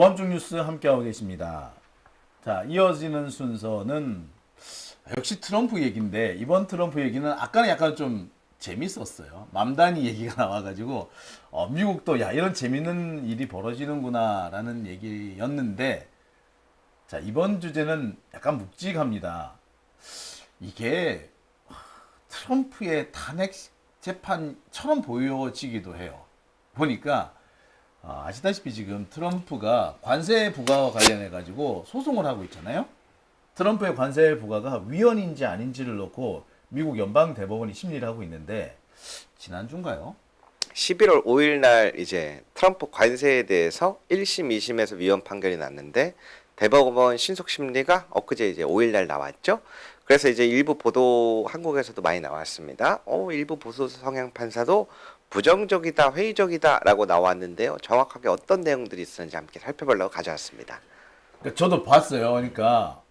오밤중 뉴스 함께하고 계십니다. 자, 이어지는 순서는 역시 트럼프 얘기인데 이번 트럼프 얘기는 아까는 약간 좀 재밌었어요. 맘다니 얘기가 나와가지고 미국도 야 이런 재밌는 일이 벌어지는구나라는 얘기였는데 자 이번 주제는 약간 묵직합니다. 이게 트럼프의 탄핵 재판처럼 보여지기도 해요. 보니까 아시다시피 지금 트럼프가 관세 부과와 관련해 가지고 소송을 하고 있잖아요. 트럼프의 관세 부과가 위헌인지 아닌지를 놓고 미국 연방 대법원이 심리를 하고 있는데 지난주인가요? 11월 5일 날 이제 트럼프 관세에 대해서 1심, 2심에서 위헌 판결이 났는데 대법원 신속 심리가 엊그제 이제 5일 날 나왔죠. 그래서 이제 일부 보도 한국에서도 많이 나왔습니다. 일부 보수 성향 판사도 부정적이다, 회의적이다라고 나왔는데요. 정확하게 어떤 내용들이 있었는지 함께 살펴보려고 가져왔습니다. 그러니까 저도 봤어요. 그러니까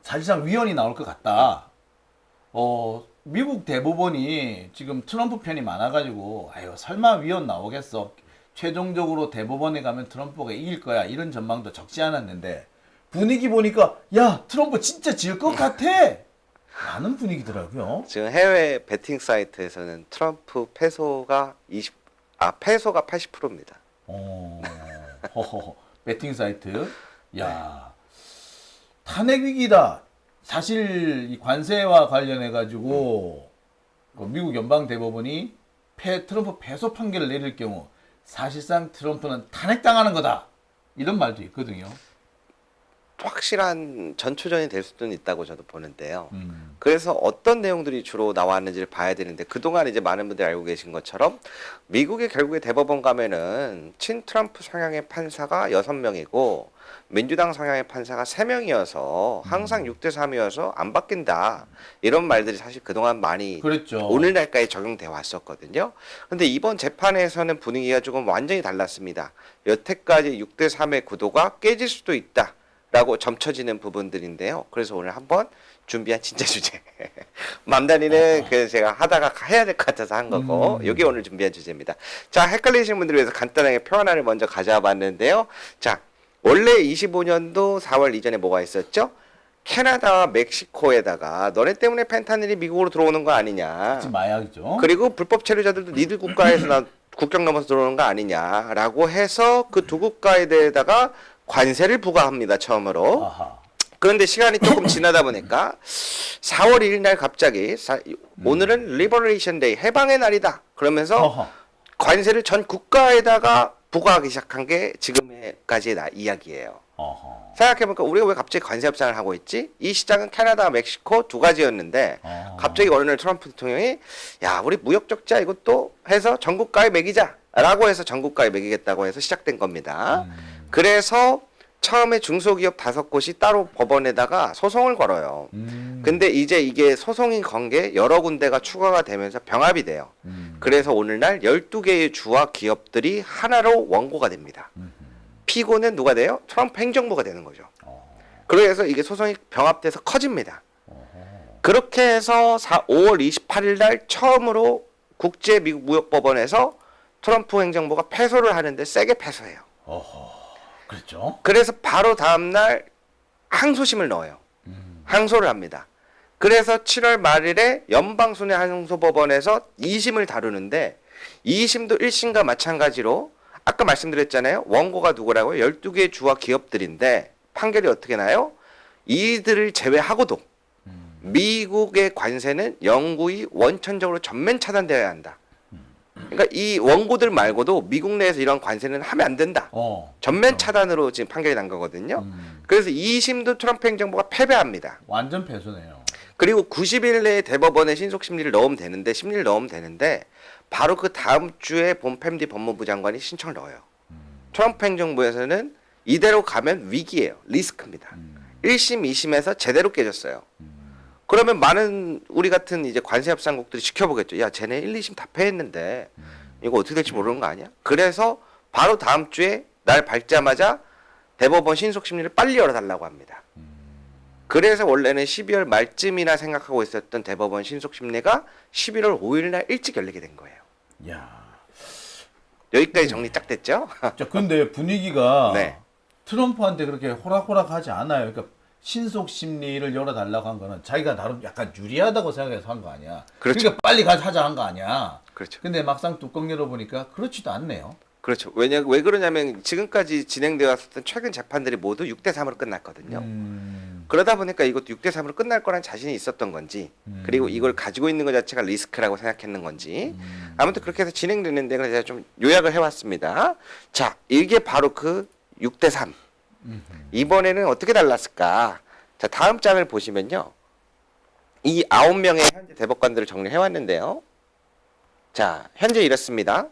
사실상 위헌이 나올 것 같다. 미국 대법원이 지금 트럼프 편이 많아가지고 아유 설마 위헌 나오겠어. 최종적으로 대법원에 가면 트럼프가 이길 거야. 이런 전망도 적지 않았는데 분위기 보니까 야 트럼프 진짜 질 것 같아. 라는 분위기더라고요. 지금 해외 베팅 사이트에서는 트럼프 패소가 패소가 80%입니다. 베팅 사이트. 야 탄핵 위기다. 사실 이 관세와 관련해 가지고 미국 연방 대법원이 트럼프 패소 판결을 내릴 경우 사실상 트럼프는 탄핵당하는 거다. 이런 말도 있거든요. 확실한 전초전이 될 수도 있다고 저도 보는데요. 그래서 어떤 내용들이 주로 나왔는지를 봐야 되는데 그동안 이제 많은 분들이 알고 계신 것처럼 미국의 결국에 대법원 가면은 친 트럼프 성향의 판사가 6명이고 민주당 성향의 판사가 3명이어서 항상 6대 3이어서 안 바뀐다. 이런 말들이 사실 그동안 많이 그랬죠. 오늘날까지 적용돼 왔었거든요. 근데 이번 재판에서는 분위기가 조금 완전히 달랐습니다. 여태까지 6대 3의 구도가 깨질 수도 있다. 라고 점쳐지는 부분들인데요. 그래서 오늘 한번 준비한 진짜 주제. 맘다니는 그래서 제가 하다가 해야 될 것 같아서 한 거고, 이게 오늘 준비한 주제입니다. 자, 헷갈리시는 분들을 위해서 간단하게 표 하나를 먼저 가져와 봤는데요. 자, 원래 25년도 4월 이전에 뭐가 있었죠? 캐나다와 멕시코에다가 너네 때문에 펜타닐이 미국으로 들어오는 거 아니냐. 마약이죠. 그리고 불법 체류자들도 니들 국가에서 국경 넘어서 들어오는 거 아니냐라고 해서 그 두 국가에 대해다가 관세를 부과합니다. 처음으로. 아하. 그런데 시간이 조금 지나다 보니까 4월 1일 날 갑자기 오늘은 리버레이션 데이 해방의 날이다. 그러면서 관세를 전 국가에다가 부과하기 시작한 게 지금까지의 이야기예요. 생각해보니까 우리가 왜 갑자기 관세 협상을 하고 있지? 이 시장은 캐나다, 멕시코 두 가지였는데 갑자기 어느 날 트럼프 대통령이 야 우리 무역 적자 이것도 해서 전국가에 매기자 라고 해서 전국가에 매기겠다고 해서 시작된 겁니다. 그래서 처음에 중소기업 5곳이 따로 법원에다가 소송을 걸어요. 근데 이제 이게 소송이 건 게 여러 군데가 추가가 되면서 병합이 돼요. 그래서 오늘날 12개의 주와 기업들이 하나로 원고가 됩니다. 피고는 누가 돼요? 트럼프 행정부가 되는 거죠. 그래서 이게 소송이 병합돼서 커집니다. 그렇게 해서 5월 28일 날 처음으로 국제 미국 무역법원에서 트럼프 행정부가 패소를 하는데 세게 패소해요. 그렇죠. 그래서 바로 다음날 항소심을 넣어요. 항소를 합니다. 그래서 7월 말일에 연방손해배상법원에서 2심을 다루는데 2심도 1심과 마찬가지로 아까 말씀드렸잖아요. 원고가 누구라고요? 12개의 주와 기업들인데 판결이 어떻게 나요? 이들을 제외하고도 미국의 관세는 영구히 원천적으로 전면 차단되어야 한다. 그러니까 이 원고들 말고도 미국 내에서 이런 관세는 하면 안 된다. 전면 차단으로 지금 판결이 난 거거든요. 그래서 2심도 트럼프 행정부가 패배합니다. 완전 패소네요. 그리고 90일 내에 대법원에 신속 심리를 넣으면 되는데 바로 그 다음 주에 폼펜디 법무부 장관이 신청을 넣어요. 트럼프 행정부에서는 이대로 가면 위기예요. 리스크입니다. 1심, 2심에서 제대로 깨졌어요. 그러면 많은 우리 같은 이제 관세 협상국들이 지켜보겠죠. 야, 쟤네 1, 2심 다 패했는데 이거 어떻게 될지 모르는 거 아니야? 그래서 바로 다음 주에 날 밝자마자 대법원 신속 심리를 빨리 열어달라고 합니다. 그래서 원래는 12월 말쯤이나 생각하고 있었던 대법원 신속 심리가 11월 5일 날 일찍 열리게 된 거예요. 야, 여기까지 정리 딱 됐죠? 자, 근데 분위기가 네. 트럼프한테 그렇게 호락호락하지 않아요. 그러니까 신속 심리를 열어달라고 한 거는 자기가 나름 약간 유리하다고 생각해서 한 거 아니야. 그렇죠. 그러니까 빨리 하자 한 거 아니야. 그렇죠. 근데 막상 뚜껑 열어보니까 그렇지도 않네요. 그렇죠. 왜 그러냐면 지금까지 진행되어 왔었던 최근 재판들이 모두 6대 3으로 끝났거든요. 그러다 보니까 이것도 6대 3으로 끝날 거란 자신이 있었던 건지, 그리고 이걸 가지고 있는 것 자체가 리스크라고 생각했는 건지, 아무튼 그렇게 해서 진행되는데 그래서 제가 좀 요약을 해왔습니다. 자, 이게 바로 그 6대 3. 이번에는 어떻게 달랐을까? 자, 다음 장을 보시면요. 이 9명의 현재 대법관들을 정리해왔는데요. 자, 현재 이렇습니다.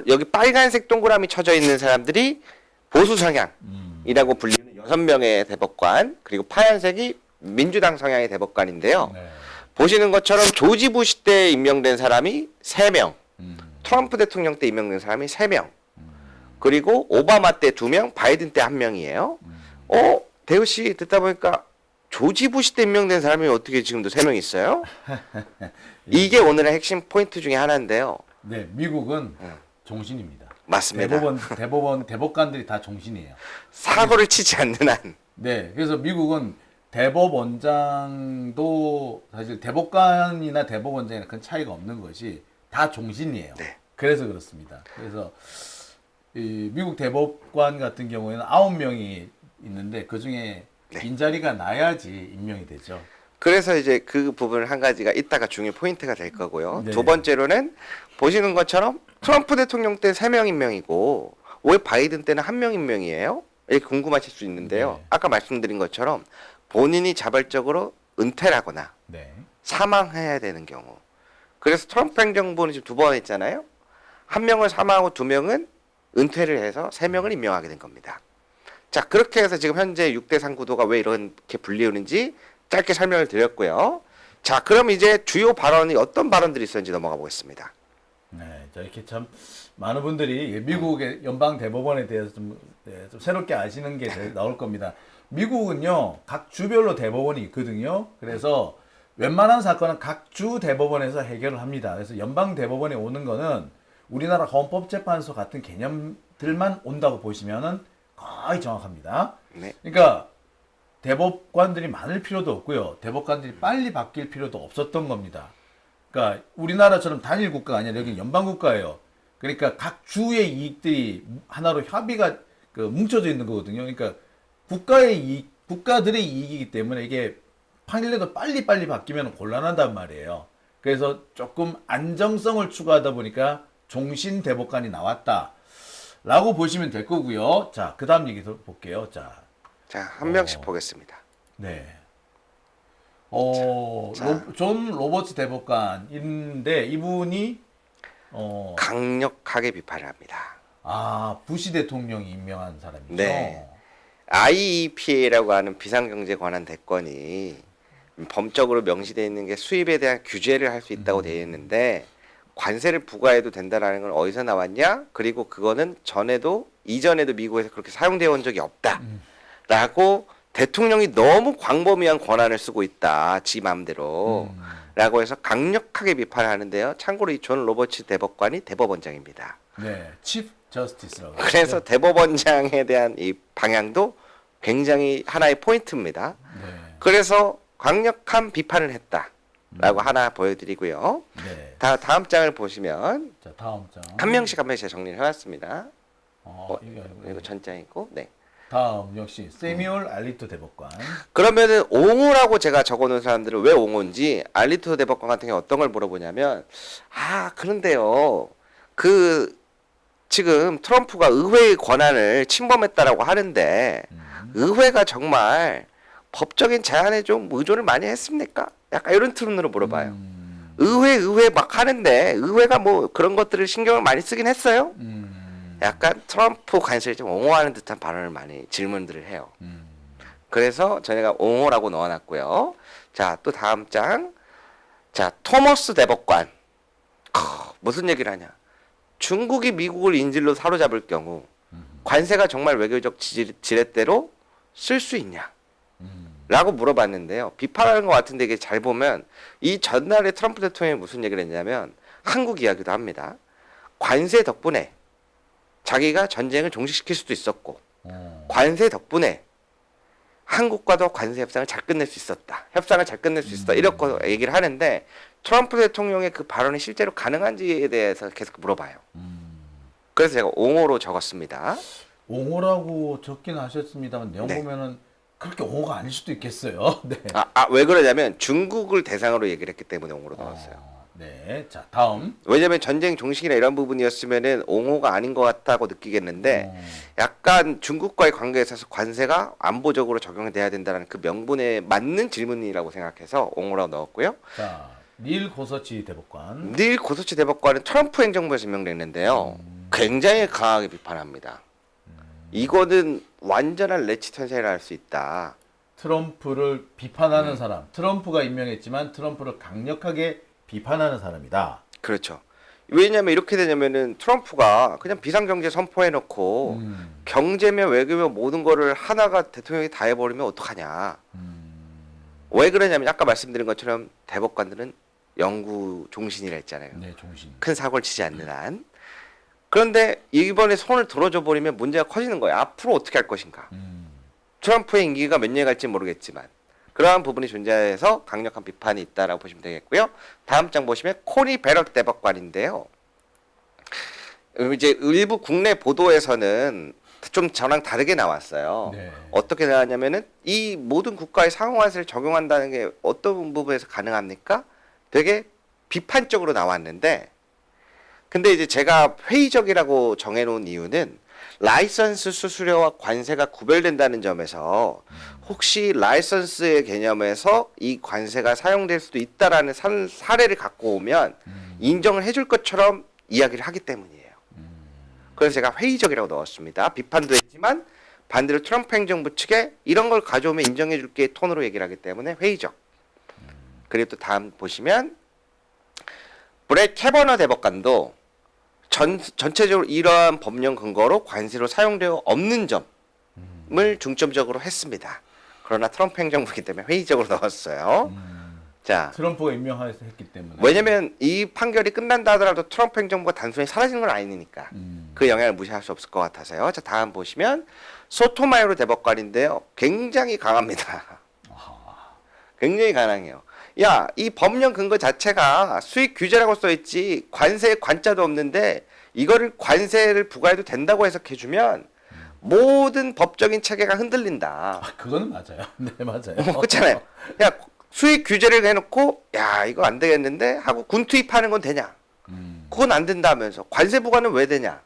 여기 빨간색 동그라미 쳐져 있는 사람들이 보수 성향이라고 불리는 6명의 대법관, 그리고 파란색이 민주당 성향의 대법관인데요. 네. 보시는 것처럼 조지 부시 때 임명된 사람이 3명, 트럼프 대통령 때 임명된 사람이 3명, 그리고 오바마 때 2명, 바이든 때 1명이에요. 대우 씨 듣다 보니까 조지 부시 때 임명된 사람이 어떻게 지금도 3명 있어요? 이게 오늘의 핵심 포인트 중에 하나인데요. 네, 미국은 종신입니다. 맞습니다. 대법관들이 다 종신이에요. 사고를 치지 않는 한. 네, 그래서 미국은 대법원장도 사실 대법관이나 대법원장이나 큰 차이가 없는 것이 다 종신이에요. 네. 그래서 그렇습니다. 그래서 이 미국 대법관 같은 경우에는 9명이 있는데 그 중에 빈자리가 나야지 임명이 되죠. 그래서 이제 그 부분을 한 가지가 이따가 중요 포인트가 될 거고요. 네. 두 번째로는 보시는 것처럼 트럼프 대통령 때 3명 임명이고 왜 바이든 때는 1명 임명이에요? 이렇게 궁금하실 수 있는데요. 네. 아까 말씀드린 것처럼 본인이 자발적으로 은퇴를 하거나 네. 사망해야 되는 경우. 그래서 트럼프 행정부는 지금 2번 했잖아요. 1명을 사망하고 2명은 은퇴를 해서 3명을 임명하게 된 겁니다. 자, 그렇게 해서 지금 현재 6대 3 구도가 왜 이렇게 불리우는지 짧게 설명을 드렸고요. 자, 그럼 이제 주요 발언이 어떤 발언들이 있었는지 넘어가 보겠습니다. 네, 자 이렇게 참 많은 분들이 미국의 연방 대법원에 대해서 좀 새롭게 아시는 게 나올 겁니다. 미국은요 각 주별로 대법원이 있거든요. 그래서 웬만한 사건은 각 주 대법원에서 해결을 합니다. 그래서 연방 대법원에 오는 거는 우리나라 헌법재판소 같은 개념들만 온다고 보시면은 거의 정확합니다. 네. 그러니까 대법관들이 많을 필요도 없고요. 대법관들이 빨리 바뀔 필요도 없었던 겁니다. 그러니까 우리나라처럼 단일 국가가 아니라 여기 연방 국가예요. 그러니까 각 주의 이익들이 하나로 협의가 뭉쳐져 있는 거거든요. 그러니까 국가의 이익, 국가들의 이익이기 때문에 이게 판례도 빨리빨리 바뀌면 곤란하단 말이에요. 그래서 조금 안정성을 추구하다 보니까 종신 대법관이 나왔다. 라고 보시면 될 거고요. 자, 그 다음 얘기 볼게요. 자, 한 명씩 보겠습니다. 네. 존 로버츠 대법관인데 이분이 강력하게 비판을 합니다. 부시 대통령이 임명한 사람이죠. 네. IEPA라고 하는 비상경제 권한 대권이 법적으로 명시되어 있는 게 수입에 대한 규제를 할 수 있다고 되어 있는데 관세를 부과해도 된다라는 건 어디서 나왔냐? 그리고 그거는 이전에도 미국에서 그렇게 사용되어 온 적이 없다라고 대통령이 너무 광범위한 권한을 쓰고 있다. 지 마음대로. 라고 해서 강력하게 비판을 하는데요. 참고로 이 존 로버츠 대법관이 대법원장입니다. 네, 치프 저스티스라고. 그래서 대법원장에 대한 이 방향도 굉장히 하나의 포인트입니다. 네. 그래서 강력한 비판을 했다라고 하나 보여드리고요. 네. 다음 장을 보시면 자, 다음 장. 한 명씩 제가 정리를 해왔습니다. 이거 이거 전장이고, 네. 다음 역시 세미얼 알리토 대법관. 그러면은 옹호라고 제가 적어놓은 사람들은 왜 옹호인지 알리토 대법관 같은 경우 어떤 걸 물어보냐면 그런데요 지금 트럼프가 의회의 권한을 침범했다라고 하는데 의회가 정말 법적인 제한에 좀 의존을 많이 했습니까? 약간 이런 트론으로 물어봐요. 의회 막 하는데 의회가 뭐 그런 것들을 신경을 많이 쓰긴 했어요. 약간 트럼프 관세를 좀 옹호하는 듯한 발언을 많이 질문들을 해요. 그래서 저희가 옹호라고 넣어놨고요. 자, 또 다음 장. 자, 토머스 대법관. 무슨 얘기를 하냐. 중국이 미국을 인질로 사로잡을 경우 관세가 정말 외교적 지렛대로 쓸 수 있냐? 라고 물어봤는데요. 비판하는 것 같은데 이게 잘 보면 이 전날에 트럼프 대통령이 무슨 얘기를 했냐면 한국 이야기도 합니다. 관세 덕분에 자기가 전쟁을 종식시킬 수도 있었고 어. 관세 덕분에 한국과도 관세 협상을 잘 끝낼 수 있었다. 협상을 잘 끝낼 수 있었다. 이렇게 얘기를 하는데 트럼프 대통령의 그 발언이 실제로 가능한지에 대해서 계속 물어봐요. 그래서 제가 옹호로 적었습니다. 옹호라고 적긴 하셨습니다만 내용 네. 보면은 그렇게 옹호가 아닐 수도 있겠어요. 네. 왜 그러냐면 중국을 대상으로 얘기를 했기 때문에 옹호로 넣었어요. 네. 자, 다음. 왜냐면 전쟁 종식이나 이런 부분이었으면은 옹호가 아닌 것 같다고 느끼겠는데 약간 중국과의 관계에 있어서 관세가 안보적으로 적용돼야 된다는 그 명분에 맞는 질문이라고 생각해서 옹호라고 넣었고요. 자, 닐 고서치 대법관. 닐 고서치 대법관은 트럼프 행정부에서 임명됐는데요. 굉장히 강하게 비판합니다. 이거는 완전한 레치턴세를 할 수 있다. 트럼프를 비판하는 사람. 트럼프가 임명했지만 트럼프를 강력하게 비판하는 사람이다. 그렇죠. 왜냐하면 이렇게 되냐면은 트럼프가 그냥 비상경제 선포해놓고 경제며 외교며 모든 거를 하나가 대통령이 다 해버리면 어떡하냐. 왜 그러냐면 아까 말씀드린 것처럼 대법관들은 영구 종신이라 했잖아요. 네, 종신. 큰 사고를 치지 않는 한. 그런데 이번에 손을 들어줘 버리면 문제가 커지는 거예요. 앞으로 어떻게 할 것인가. 트럼프의 임기가 몇 년 갈지 모르겠지만 그러한 부분이 존재해서 강력한 비판이 있다라고 보시면 되겠고요. 다음 장 보시면 코니 베럿 대법관인데요. 이제 일부 국내 보도에서는 좀 저랑 다르게 나왔어요. 네. 어떻게 나왔냐면은 이 모든 국가의 상호관세를 적용한다는 게 어떤 부분에서 가능합니까? 되게 비판적으로 나왔는데 근데 이제 제가 회의적이라고 정해놓은 이유는 라이선스 수수료와 관세가 구별된다는 점에서 혹시 라이선스의 개념에서 이 관세가 사용될 수도 있다라는 사례를 갖고 오면 인정을 해줄 것처럼 이야기를 하기 때문이에요. 그래서 제가 회의적이라고 넣었습니다. 비판도 했지만 반대로 트럼프 행정부 측에 이런 걸 가져오면 인정해 줄게 톤으로 얘기를 하기 때문에 회의적. 그리고 또 다음 보시면 브렛 캐버너 대법관도 전체적으로 이러한 법령 근거로 관세로 사용되어 없는 점을 중점적으로 했습니다. 그러나 트럼프 행정부이기 때문에 회의적으로 넣었어요. 자, 트럼프가 임명했기 때문에. 왜냐면 이 판결이 끝난다 하더라도 트럼프 행정부가 단순히 사라지는 건 아니니까 그 영향을 무시할 수 없을 것 같아서요. 자, 다음 보시면 소토마요로 대법관인데요. 굉장히 강합니다. 굉장히 강해요. 야, 이 법령 근거 자체가 수익 규제라고 써있지 관세에 관자도 없는데 이거를 관세를 부과해도 된다고 해석해주면 모든 법적인 체계가 흔들린다. 그거는 맞아요. 네, 맞아요. 그렇잖아요. 야, 수익 규제를 해놓고 야, 이거 안 되겠는데 하고 군 투입하는 건 되냐? 그건 안 된다면서 관세 부과는 왜 되냐?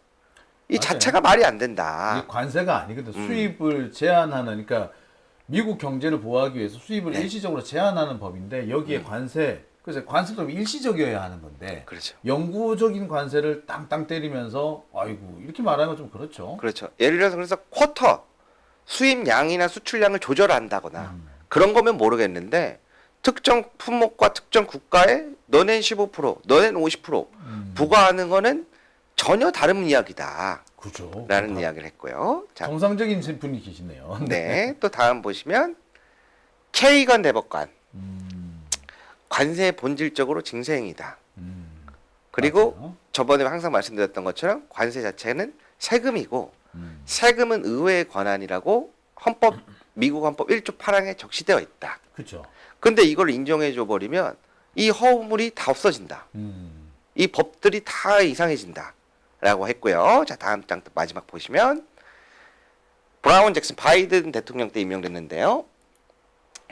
이 맞아요. 자체가 말이 안 된다. 이게 관세가 아니거든. 수입을 제한하는, 그러니까 미국 경제를 보호하기 위해서 수입을 일시적으로 제한하는 법인데 여기에 관세, 그래서 관세도 일시적이어야 하는 건데 그렇죠. 영구적인 관세를 땅땅 때리면서 아이고 이렇게 말하는 건 좀 그렇죠. 그렇죠. 예를 들어서 그래서 쿼터 수입량이나 수출량을 조절한다거나 그런 거면 모르겠는데 특정 품목과 특정 국가에 너넨 15%, 너넨 50% 부과하는 거는 전혀 다른 이야기다. 그죠. 라는 이야기를 했고요. 자, 정상적인 분이 계시네요. 네. 또 다음 보시면 케이건 대법관. 관세 본질적으로 징수행위다. 그리고 맞아요. 저번에 항상 말씀드렸던 것처럼 관세 자체는 세금이고 세금은 의회의 권한이라고 미국 헌법 1조 8항에 적시되어 있다. 그렇죠. 근데 이걸 인정해 줘 버리면 이 허물이 다 없어진다. 이 법들이 다 이상해진다. 라고 했고요. 자, 다음 장 마지막 보시면 브라운 잭슨 바이든 대통령 때 임명됐는데요.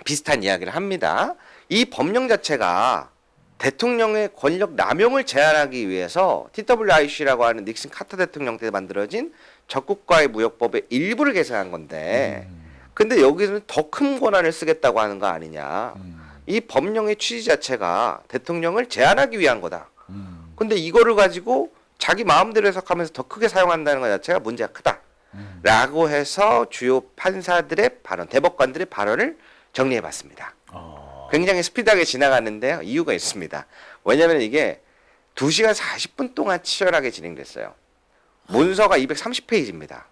비슷한 이야기를 합니다. 이 법령 자체가 대통령의 권력 남용을 제한하기 위해서 TWIC라고 하는 닉슨 카터 대통령 때 만들어진 적국과의 무역법의 일부를 개선한 건데 근데 여기서는 더 큰 권한을 쓰겠다고 하는 거 아니냐. 이 법령의 취지 자체가 대통령을 제한하기 위한 거다. 근데 이거를 가지고 자기 마음대로 해석하면서 더 크게 사용한다는 것 자체가 문제가 크다. 라고 해서 주요 판사들의 발언, 대법관들의 발언을 정리해 봤습니다. 굉장히 스피드하게 지나갔는데요. 이유가 있습니다. 왜냐하면 이게 2시간 40분 동안 치열하게 진행됐어요. 문서가 230페이지입니다.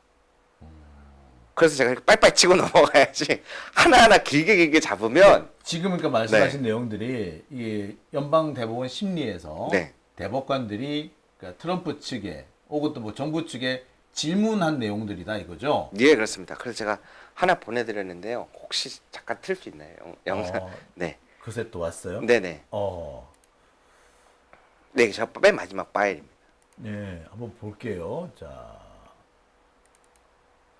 그래서 제가 이렇게 빨리빨리 치고 넘어가야지 하나하나 길게 잡으면 지금 그러니까 말씀하신 내용들이 이 연방 대법원 심리에서 네. 대법관들이 그러니까 트럼프 측에 혹은 또 뭐 정부 측에 질문한 내용들이다 이거죠? 예, 그렇습니다. 그래서 제가 하나 보내드렸는데요. 혹시 잠깐 틀 수 있나요? 영상. 네. 그새 또 왔어요? 네네. 네, 저 맨 마지막 파일입니다. 네, 한번 볼게요. 자,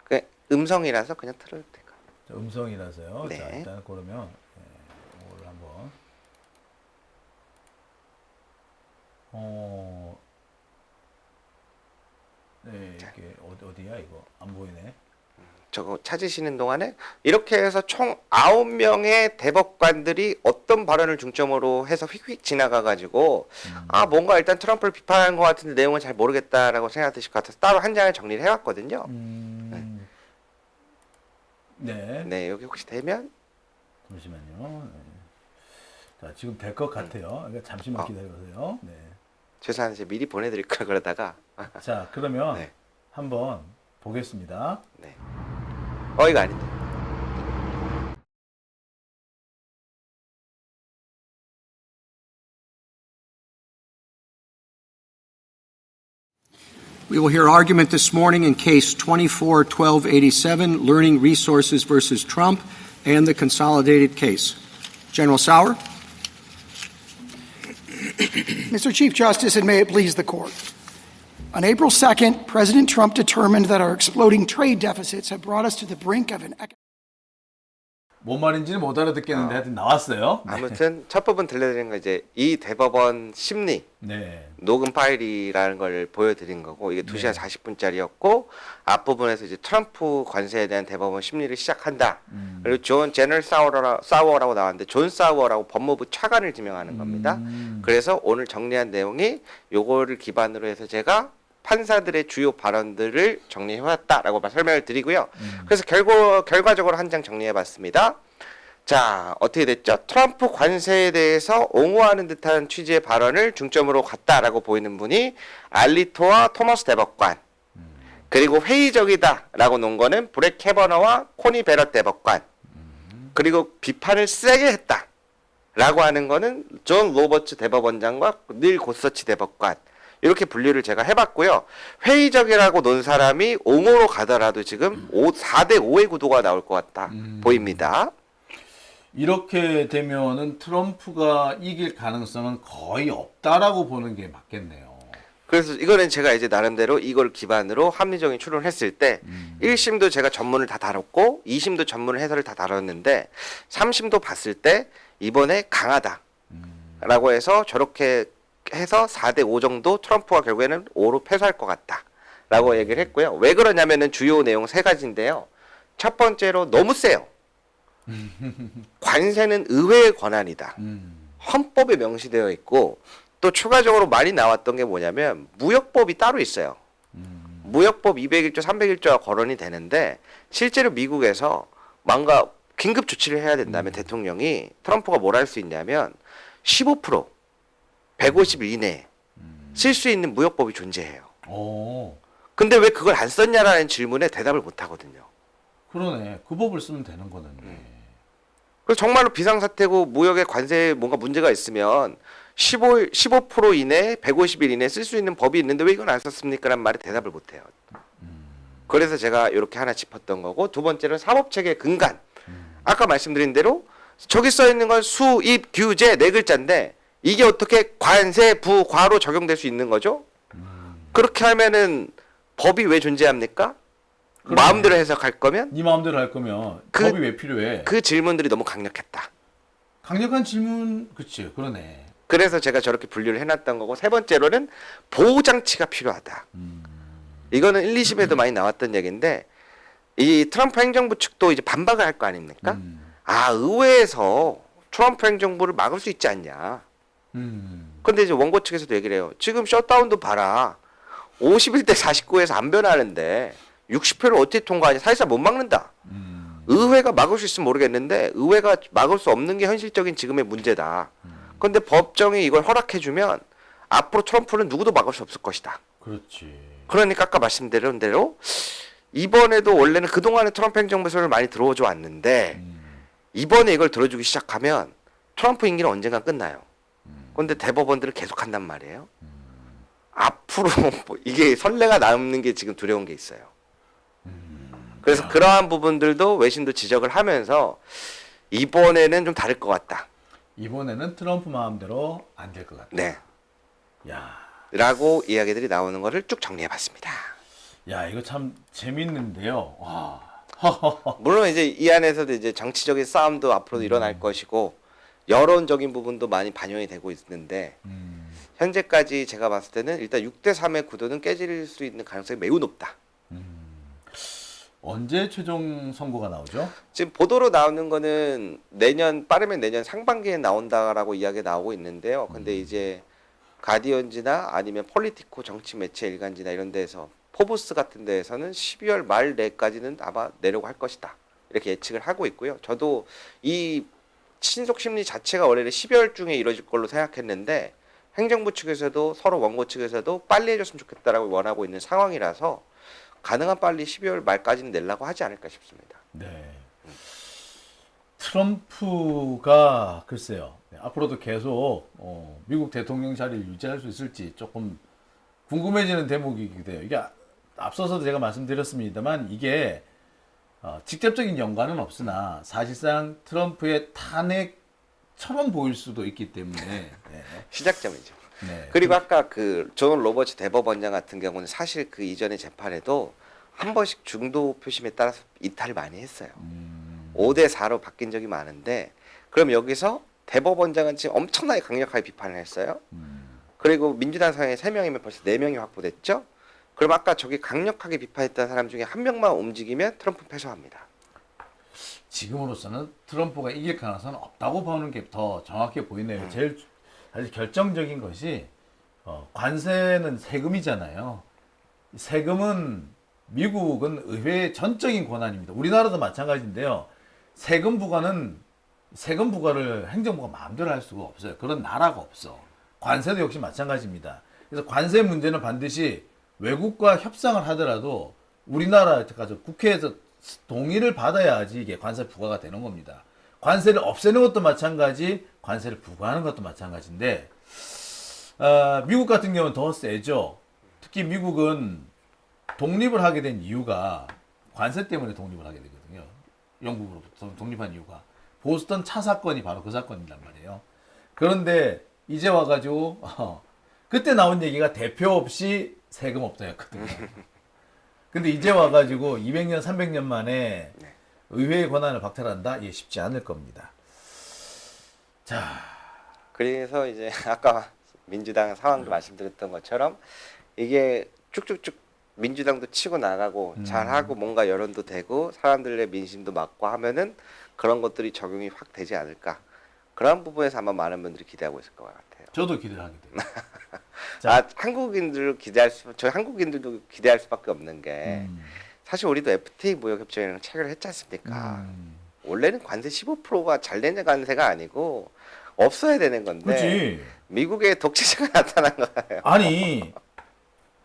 그 음성이라서 그냥 틀어도 될까요? 음성이라서요. 네. 자, 일단 그러면 이거를 한번 네, 이게 어디야 이거 안 보이네. 저거 찾으시는 동안에 이렇게 해서 총 9명의 대법관들이 어떤 발언을 중점으로 해서 휙휙 지나가가지고 아 뭔가 일단 트럼프를 비판한 것 같은데 내용은 잘 모르겠다라고 생각하실 것 같아서 따로 한 장을 정리를 해왔거든요. 네. 네, 여기 혹시 되면 잠시만요. 네. 자, 지금 될 것 같아요. 그러니까 잠시만 기다려보세요. 네. 죄송한데 미리 보내드릴 걸 그러다가 자, 그러면 네. 한번 보겠습니다. 네. 이거 아닌데. We will hear argument this morning in Case 24-1287, Learning Resources versus Trump, and the consolidated case. General Sauer. Mr. Chief Justice, and may it please the Court. On April 2nd, President Trump determined that our exploding trade deficits have brought us to the brink of an economic. 뭔 말인지는 못 알아듣겠는데 하여튼 나왔어요. 네. 아무튼 첫 부분 들려드린 거 이제 이 대법원 심리 네. 녹음 파일이라는 걸 보여드린 거고 이게 2시간 40분짜리였고 앞부분에서 이제 트럼프 관세에 대한 대법원 심리를 시작한다. 그리고 존 제너럴 사워라고 나왔는데 존 사워라고 법무부 차관을 지명하는 겁니다. 그래서 오늘 정리한 내용이 요거를 기반으로 해서 제가 판사들의 주요 발언들을 정리해왔다라고 설명을 드리고요. 그래서 결과적으로 한 장 정리해봤습니다. 자, 어떻게 됐죠? 트럼프 관세에 대해서 옹호하는 듯한 취지의 발언을 중점으로 갔다라고 보이는 분이 알리토와 토머스 대법관. 그리고 회의적이다라고 놓은 거는 브렉 캐버너와 코니 베럿 대법관. 그리고 비판을 세게 했다라고 하는 거는 존 로버츠 대법원장과 닐 고서치 대법관. 이렇게 분류를 제가 해봤고요. 회의적이라고 논 사람이 옹호로 가더라도 지금 4대 5의 구도가 나올 것 같다 보입니다. 이렇게 되면은 트럼프가 이길 가능성은 거의 없다라고 보는 게 맞겠네요. 그래서 이거는 제가 이제 나름대로 이걸 기반으로 합리적인 추론을 했을 때 1심도 제가 전문을 다 다뤘고 2심도 전문을 해설을 다 다뤘는데 3심도 봤을 때 이번에 강하다라고 해서 저렇게 해서 4대 5 정도 트럼프가 결국에는 5로 패소할 것 같다라고 얘기를 했고요. 왜 그러냐면은 주요 내용 3가지인데요. 첫 번째로 너무 세요. 관세는 의회의 권한이다. 헌법에 명시되어 있고 또 추가적으로 많이 나왔던 게 뭐냐면 무역법이 따로 있어요. 무역법 201조 301조가 거론이 되는데 실제로 미국에서 뭔가 긴급 조치를 해야 된다면 대통령이 트럼프가 뭘 할 수 있냐면 15% 150일 이내에 쓸 수 있는 무역법이 존재해요. 근데 왜 그걸 안 썼냐라는 질문에 대답을 못 하거든요. 그러네. 그 법을 쓰면 되는 거는. 그래서 정말로 비상사태고 무역의 관세에 뭔가 문제가 있으면 15% 이내 150일 이내에 쓸 수 있는 법이 있는데 왜 이건 안 썼습니까? 라는 말에 대답을 못 해요. 그래서 제가 이렇게 하나 짚었던 거고 두 번째는 사법체계 근간. 아까 말씀드린 대로 저기 써 있는 건 수입 규제 4글자인데 이게 어떻게 관세 부과로 적용될 수 있는 거죠? 그렇게 하면은 법이 왜 존재합니까? 그러네. 마음대로 해석할 거면 네 마음대로 할 거면 법이 왜 필요해? 그 질문들이 너무 강력했다. 강력한 질문, 그치, 그러네. 그래서 제가 저렇게 분류를 해놨던 거고 세 번째로는 보호장치가 필요하다. 이거는 1, 2심에도 많이 나왔던 얘기인데 이 트럼프 행정부 측도 이제 반박을 할 거 아닙니까? 아, 의회에서 트럼프 행정부를 막을 수 있지 않냐. 근데 이제 원고 측에서도 얘기를 해요. 지금 셧다운도 봐라. 51대 49에서 안 변하는데 60표를 어떻게 통과하냐. 사실상 못 막는다. 의회가 막을 수 있으면 모르겠는데 의회가 막을 수 없는 게 현실적인 지금의 문제다. 근데 법정이 이걸 허락해주면 앞으로 트럼프는 누구도 막을 수 없을 것이다. 그렇지. 그러니까 아까 말씀드린 대로 이번에도 원래는 그동안에 트럼프 행정부에서 많이 들어오지 않는데 이번에 이걸 들어주기 시작하면 트럼프 임기는 언젠가 끝나요. 그런데 대법원들은 계속 한단 말이에요. 앞으로 뭐 이게 선례가 남는 게 지금 두려운 게 있어요. 그래서 그러한 부분들도 외신도 지적을 하면서 이번에는 좀 다를 것 같다. 이번에는 트럼프 마음대로 안 될 것 같다. 네. 야, 라고 이야기들이 나오는 거를 쭉 정리해봤습니다. 야 이거 참 재밌는데요. 와. 물론 이제 이 안에서도 이제 정치적인 싸움도 앞으로도 일어날 것이고 여론적인 부분도 많이 반영이 되고 있는데 현재까지 제가 봤을 때는 일단 6대 3의 구도는 깨질 수 있는 가능성이 매우 높다. 언제 최종 선고가 나오죠? 지금 보도로 나오는 거는 빠르면 내년 상반기에 나온다라고 이야기가 나오고 있는데요. 근데 이제 가디언지나 아니면 폴리티코 정치 매체 일간지나 이런 데에서 포브스 같은 데에서는 12월 말 내까지는 아마 내려고 할 것이다. 이렇게 예측을 하고 있고요. 저도 이 친속 심리 자체가 원래는 12월 중에 이루어질 걸로 생각했는데 행정부 측에서도 서로 원고 측에서도 빨리 해줬으면 좋겠다라고 원하고 있는 상황이라서 가능한 빨리 12월 말까지는 내려고 하지 않을까 싶습니다. 네. 트럼프가 글쎄요. 앞으로도 계속 미국 대통령 자리를 유지할 수 있을지 조금 궁금해지는 대목이기도 해요. 이게 앞서서도 제가 말씀드렸습니다만 이게 직접적인 연관은 없으나 사실상 트럼프의 탄핵처럼 보일 수도 있기 때문에 네. 시작점이죠. 네. 그리고 아까 그 존 로버츠 대법원장 같은 경우는 사실 그 이전의 재판에도 한 번씩 중도 표심에 따라서 이탈을 많이 했어요. 5대 4로 바뀐 적이 많은데 그럼 여기서 대법원장은 지금 엄청나게 강력하게 비판을 했어요. 그리고 민주당 상에 3명이면 벌써 4명이 확보됐죠. 그럼 아까 저기 강력하게 비판했던 사람 중에 한 명만 움직이면 트럼프 패소합니다. 지금으로서는 트럼프가 이길 가능성은 없다고 보는 게 더 정확해 보이네요. 제일 사실 결정적인 것이 관세는 세금이잖아요. 세금은 미국은 의회의 전적인 권한입니다. 우리나라도 마찬가지인데요. 세금 부과를 행정부가 마음대로 할 수가 없어요. 그런 나라가 없어. 관세도 역시 마찬가지입니다. 그래서 관세 문제는 반드시 외국과 협상을 하더라도 우리나라까지 국회에서 동의를 받아야지 이게 관세 부과가 되는 겁니다. 관세를 없애는 것도 마찬가지, 관세를 부과하는 것도 마찬가지인데 미국 같은 경우는 더 세죠. 특히 미국은 독립을 하게 된 이유가 관세 때문에 독립을 하게 되거든요. 영국으로부터 독립한 이유가 보스턴 차 사건이 바로 그 사건이란 말이에요. 그런데 이제 와가지고 그때 나온 얘기가 대표 없이 세금 없다였거든요. 근데 이제 와가지고 200년, 300년 만에 의회의 권한을 박탈한다? 이게 쉽지 않을 겁니다. 자, 그래서 이제 아까 민주당 상황도 말씀드렸던 것처럼 이게 쭉쭉쭉 민주당도 치고 나가고 잘하고 뭔가 여론도 되고 사람들의 민심도 맞고 하면은 그런 것들이 적용이 확 되지 않을까. 그런 부분에서 아마 많은 분들이 기대하고 있을 것 같아요. 저도 기대를 하게 돼요. 저희 한국인들도 기대할 수밖에 없는 게 사실 우리도 FTA 무역 협정이랑 체결을 했지 않습니까? 원래는 관세 15%가 잘 되는 관세가 아니고 없어야 되는 건데 그렇지. 미국의 독재자가 나타난 거예요. 아니,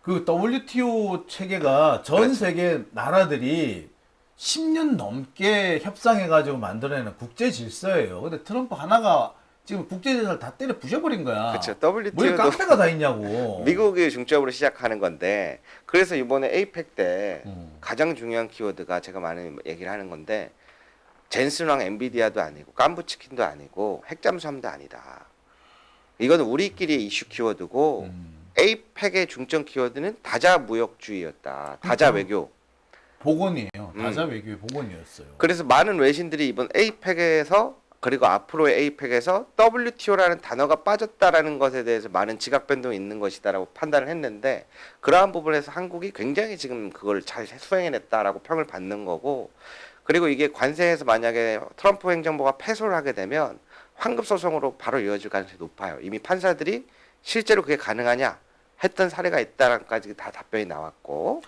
그 WTO 체계가 전 그렇죠. 세계 나라들이 10년 넘게 협상해가지고 만들어내는 국제 질서예요. 근데 트럼프 하나가 지금 국제 질서를 다 때려 부셔버린 거야. 그렇죠. 뭐 WTO도 깡패가 다 있냐고. 미국이 중점으로 시작하는 건데 그래서 이번에 에이펙 때 가장 중요한 키워드가 제가 많이 얘기를 하는 건데 젠슨왕 엔비디아도 아니고 깐부치킨도 아니고 핵잠수함도 아니다. 이거는 우리끼리의 이슈 키워드고 에이펙의 중점 키워드는 다자 무역주의였다. 다자 외교. 복원이에요. 다자 외교의 복원이었어요. 그래서 많은 외신들이 이번 에이펙에서 그리고 앞으로의 에이펙에서 WTO라는 단어가 빠졌다라는 것에 대해서 많은 지각 변동이 있는 것이다라고 판단을 했는데 그러한 부분에서 한국이 굉장히 지금 그걸 잘 수행해냈다라고 평을 받는 거고 그리고 이게 관세에서 만약에 트럼프 행정부가 패소를 하게 되면 환급 소송으로 바로 이어질 가능성이 높아요. 이미 판사들이 실제로 그게 가능하냐 했던 사례가 있다라까지 다 답변이 나왔고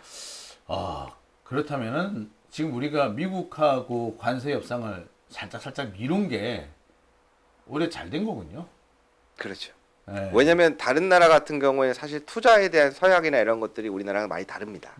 그렇다면은 지금 우리가 미국하고 관세 협상을 살짝 미룬 게 오히려 잘 된 거군요. 그렇죠. 네. 왜냐하면 다른 나라 같은 경우에는 사실 투자에 대한 서약이나 이런 것들이 우리나라랑 많이 다릅니다.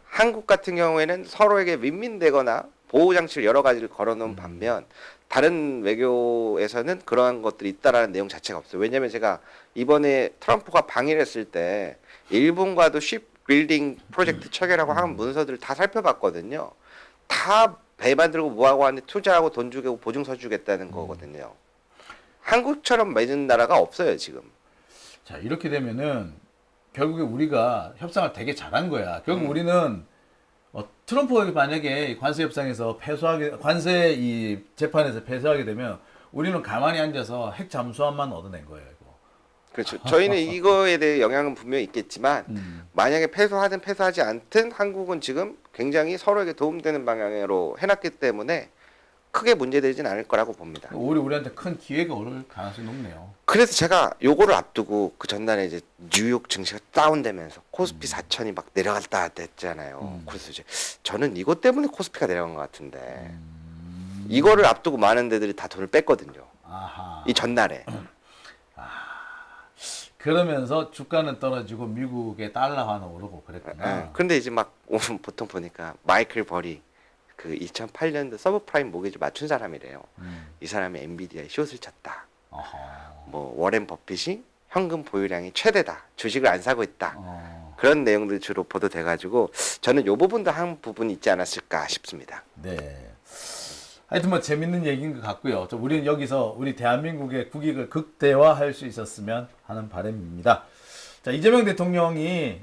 한국 같은 경우에는 서로에게 윈윈되거나 보호 장치를 여러 가지를 걸어놓은 반면 다른 외교에서는 그러한 것들이 있다라는 내용 자체가 없어요. 왜냐하면 제가 이번에 트럼프가 방일을 했을 때 일본과도 쉽 빌딩 프로젝트 체결하고 한 문서들을 다 살펴봤거든요. 다 배 만들고 뭐하고 하는데 투자하고 돈 주고 보증서 주겠다는 거거든요. 한국처럼 맺은 나라가 없어요 지금. 자, 이렇게 되면은 결국에 우리가 협상을 되게 잘한 거야. 결국 우리는 트럼프가 만약에 관세 협상에서 관세 이 재판에서 패소하게 되면 우리는 가만히 앉아서 핵 잠수함만 얻어낸 거예요. 이거. 그렇죠. 저희는 이거에 대해 영향은 분명히 있겠지만 만약에 패소하든 패소하지 않든 한국은 지금 굉장히 서로에게 도움되는 방향으로 해놨기 때문에 크게 문제되지는 않을 거라고 봅니다. 우리한테 큰 기회가 올 가능성이 높네요. 그래서 제가 요거를 앞두고 그 전날에 이제 뉴욕 증시가 다운되면서 코스피 4천이 막 내려갔다 했잖아요. 그래서 이제 저는 이것 때문에 코스피가 내려간 것 같은데 이거를 앞두고 많은 데들이 다 돈을 뺐거든요. 아하. 이 전날에. 그러면서 주가는 떨어지고 미국의 달러화는 오르고 그랬구나. 근데 이제 막 보통 보니까 마이클 버리 그 2008년도 서브프라임 모기지 맞춘 사람이래요. 이 사람이 엔비디아에 숏을 쳤다. 어허. 뭐 워렌 버핏이 현금 보유량이 최대다. 주식을 안 사고 있다. 그런 내용들 주로 보도돼가지고 저는 요 부분도 한 부분이 있지 않았을까 싶습니다. 네. 하여튼 뭐 재밌는 얘기인 것 같고요. 우리는 여기서 우리 대한민국의 국익을 극대화할 수 있었으면 하는 바람입니다. 자, 이재명 대통령이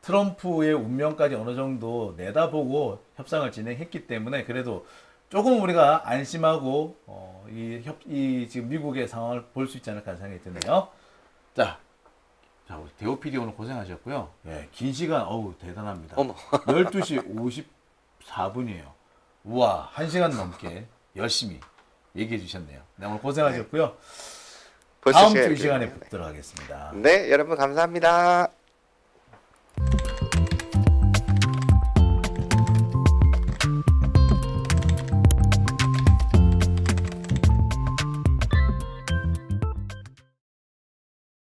트럼프의 운명까지 어느 정도 내다보고 협상을 진행했기 때문에 그래도 조금 우리가 안심하고 이 지금 미국의 상황을 볼 수 있지 않을까 하는 생각이 드네요. 자, 우리 대호 PD 오늘 고생하셨고요. 예, 긴 시간 대단합니다. 어머. 12시 54분이에요. 우와, 1시간 넘게 열심히 얘기해 주셨네요. 네, 오늘 고생하셨고요. 벌써 다음 시간이 주 이 시간에 됐네요. 뵙도록 하겠습니다. 네, 여러분 감사합니다.